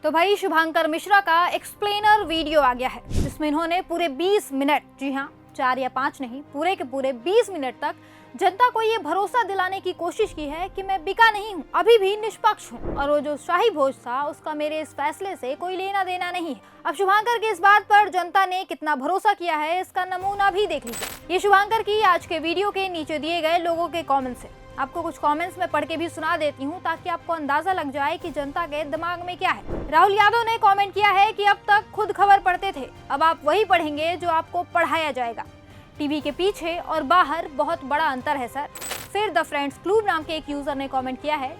तो भाई शुभांकर मिश्रा का एक्सप्लेनर वीडियो आ गया है, जिसमें इन्होंने पूरे 20 मिनट, जी हाँ 4 या 5 नहीं, पूरे के पूरे 20 मिनट तक जनता को ये भरोसा दिलाने की कोशिश की है कि मैं बिका नहीं हूँ, अभी भी निष्पक्ष हूँ और वो जो शाही भोज था उसका मेरे इस फैसले से कोई लेना देना नहीं है। अब शुभांकर की इस बात पर जनता ने कितना भरोसा किया है, इसका नमूना भी देख लीजिए। ये शुभांकर की आज के वीडियो के नीचे दिए गए लोगों के कॉमेंट्स है। आपको कुछ कमेंट्स में पढ़ के भी सुना देती हूँ ताकि आपको अंदाजा लग जाए कि जनता के दिमाग में क्या है। राहुल यादव ने कमेंट किया है कि अब तक खुद खबर पढ़ते थे, अब आप वही पढ़ेंगे जो आपको पढ़ाया जाएगा। टीवी के पीछे और बाहर बहुत बड़ा अंतर है सर। फिर द फ्रेंड्स क्लूब नाम के एक यूजर ने कमेंट किया है,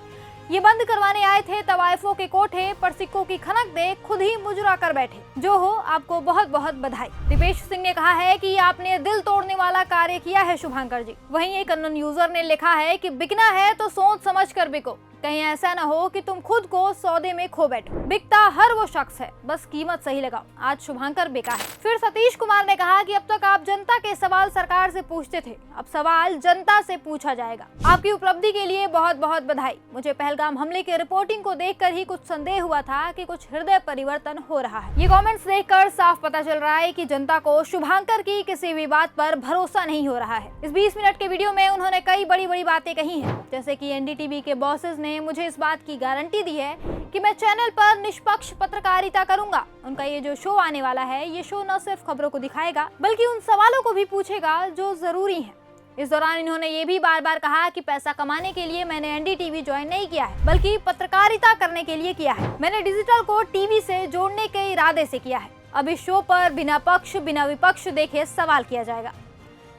ये बंद करवाने आए थे तवायफों के कोठे पर सिक्कों की खनक दे खुद ही मुजरा कर बैठे। जो हो आपको बहुत बहुत बधाई। दीपेश सिंह ने कहा है कि आपने दिल तोड़ने वाला कार्य किया है शुभांकर जी। वहीं एक अननोन यूजर ने लिखा है कि बिकना है तो सोच समझ कर बिको, कहीं ऐसा न हो कि तुम खुद को सौदे में खो बैठो। बिकता हर वो शख्स है, बस कीमत सही लगाओ। आज शुभांकर बिका है। फिर सतीश कुमार ने कहा कि अब तक आप जनता के सवाल सरकार से पूछते थे, अब सवाल जनता से पूछा जाएगा। आपकी उपलब्धि के लिए बहुत बहुत बधाई। मुझे पहलगाम हमले की रिपोर्टिंग को देखकर ही कुछ संदेह हुआ था कि कुछ हृदय परिवर्तन हो रहा है। ये कमेंट्स देखकर साफ पता चल रहा है कि जनता को शुभांकर की किसी भी बात पर भरोसा नहीं हो रहा है। इस 20 मिनट के वीडियो में उन्होंने कई बड़ी बड़ी बातें कही है, जैसे कि एनडीटीवी के बॉसेस ने मुझे इस बात की गारंटी दी है कि मैं चैनल पर निष्पक्ष पत्रकारिता करूंगा। उनका ये जो शो आने वाला है, ये शो न सिर्फ खबरों को दिखाएगा बल्कि उन सवालों को भी पूछेगा जो जरूरी हैं। इस दौरान इन्होंने ये भी बार बार कहा कि पैसा कमाने के लिए मैंने एनडीटीवी ज्वाइन नहीं किया है, बल्कि पत्रकारिता करने के लिए किया है। मैंने डिजिटल को टीवी से जोड़ने के इरादे से किया है। अब इस शो पर बिना पक्ष बिना विपक्ष देखे सवाल किया जाएगा।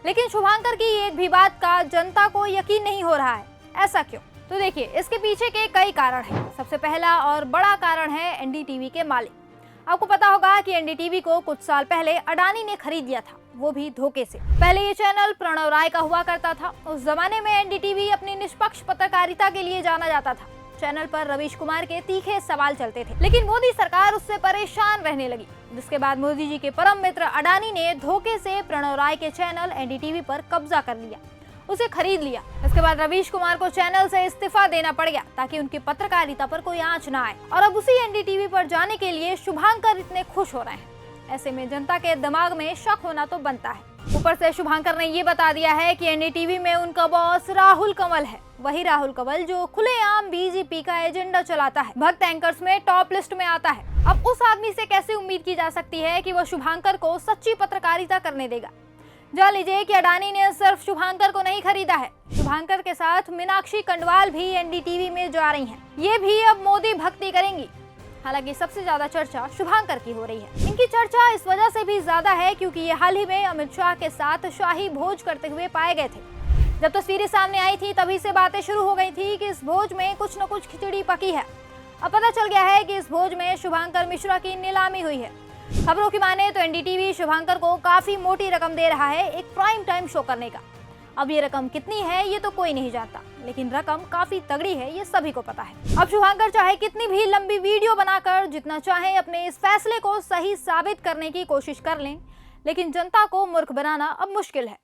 लेकिन शुभांकर की एक भी बात का जनता को यकीन नहीं हो रहा है। ऐसा क्यों? तो देखिए, इसके पीछे के कई कारण हैं। सबसे पहला और बड़ा कारण है एनडीटीवी के मालिक। आपको पता होगा कि एनडीटीवी को कुछ साल पहले अडानी ने खरीद लिया था, वो भी धोखे से। पहले ये चैनल प्रणव राय का हुआ करता था। उस जमाने में एनडीटीवी अपनी निष्पक्ष पत्रकारिता के लिए जाना जाता था। चैनल पर रवीश कुमार के तीखे सवाल चलते थे, लेकिन मोदी सरकार उससे परेशान रहने लगी, जिसके बाद मोदी जी के परम मित्र अडानी ने धोखे से प्रणव राय के चैनल एनडीटीवी पर कब्जा कर लिया, उसे खरीद लिया। इसके बाद रवीश कुमार को चैनल से इस्तीफा देना पड़ गया ताकि उनकी पत्रकारिता पर कोई आंच ना आए। और अब उसी एनडीटीवी पर जाने के लिए शुभांकर इतने खुश हो रहे हैं। ऐसे में जनता के दिमाग में शक होना तो बनता है। ऊपर से शुभांकर ने ये बता दिया है कि एनडीटीवी में उनका बॉस राहुल कंवल है, वही राहुल कंवल जो खुलेआम बीजेपी का एजेंडा चलाता है, भक्त एंकर्स में टॉप लिस्ट में आता है। अब उस आदमी से कैसे उम्मीद की जा सकती है कि वो शुभांकर को सच्ची पत्रकारिता करने देगा? जान लीजिए कि अडानी ने सिर्फ शुभांकर को नहीं खरीदा है, शुभांकर के साथ मीनाक्षी कंडवाल भी एनडीटीवी में जा रही हैं। ये भी अब मोदी भक्ति करेंगी। हालांकि सबसे ज्यादा चर्चा शुभांकर की हो रही है। इनकी चर्चा इस वजह से भी ज्यादा है क्योंकि ये हाल ही में अमित शाह के साथ शाही भोज करते हुए पाए गए थे। जब तस्वीरें सामने आई थी तभी से बातें शुरू हो गई थी कि इस भोज में कुछ न कुछ खिचड़ी पकी है। अब पता चल गया है कि इस भोज में शुभांकर मिश्रा की नीलामी हुई है। खबरों की माने तो एनडीटीवी शुभांकर को काफी मोटी रकम दे रहा है एक प्राइम टाइम शो करने का। अब ये रकम कितनी है ये तो कोई नहीं जानता, लेकिन रकम काफी तगड़ी है, ये सभी को पता है। अब शुभांकर चाहे कितनी भी लंबी वीडियो बनाकर जितना चाहे अपने इस फैसले को सही साबित करने की कोशिश कर लें, लेकिन जनता को मूर्ख बनाना अब मुश्किल है।